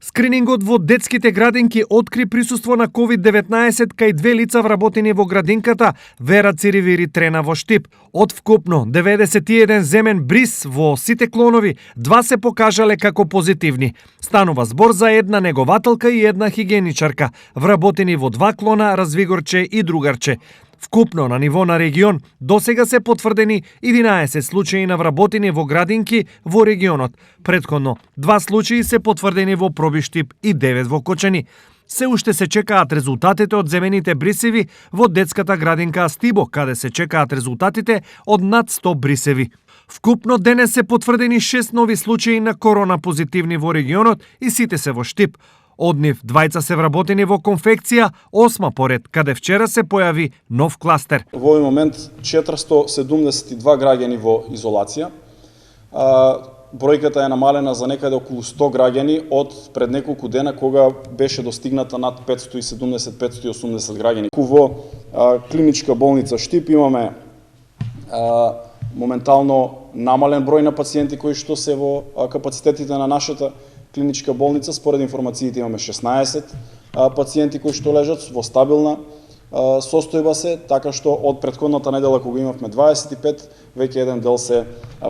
Скринингот во детските градинки откри присуство на COVID-19 кај 2 лица вработени во градинката Вера Циривири Трена во Штип. Од вкупно 91 земен бриз во сите клонови, 2 се покажале како позитивни. Станува збор за една негователка и една хигиеничарка, вработени во 2 клона Развигорче и Другарче. Вкупно на ниво на регион досега се потврдени 11 случаи на вработени во градинки во регионот. Претходно 2 случаи се потврдени во Пробиштип и 9 во Кочани. Се уште се чекаат резултатите од земените брисеви во детската градинка Астибо, каде се чекаат резултатите од над 100 брисеви. Вкупно денес се потврдени 6 нови случаи на корона позитивни во регионот и сите се во Штип. Од нив 2 се вработени во конфекција, 8 поред, каде вчера се појави нов кластер. Во овој момент 472 граѓани во изолација. Бројката е намалена за некаде околу 100 граѓани од пред неколку дена кога беше достигната над 570-580 граѓани. Во клиничка болница Штип имаме моментално намален број на пациенти кои што се во капацитетите на нашата клиничка болница. Според информациите имаме 16 пациенти кои што лежат во стабилна состојба се, така што од претходната недела кога имавме 25, веќе еден дел се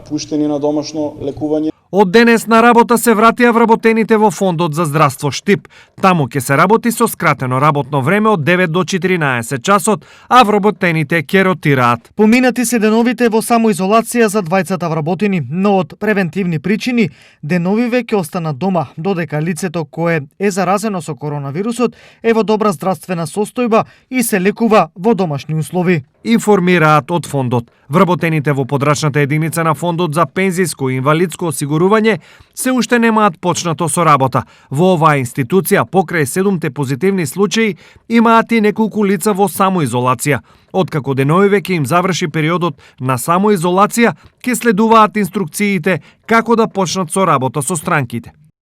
пуштени на домашно лекување. Од денес на работа се вратија вработените во Фондот за здравство Штип. Таму ќе се работи со скратено работно време од 9 до 14 часот, а вработените ќе ротираат. Поминати се деновите во самоизолација за двајцата вработени, но од превентивни причини деновиве ќе останат дома, додека лицето кое е заразено со коронавирусот е во добра здравствена состојба и се лекува во домашни услови. Информираат од фондот. Вработените во подрачната единица на Фондот за пензиско и инвалидско осигурување се уште немаат почнато со работа. Во оваа институција, покрај 7 позитивни случаи, имаат и неколку лица во самоизолација. Откако деновиве ќе им заврши периодот на самоизолација, ќе следуваат инструкциите како да почнат со работа со странките.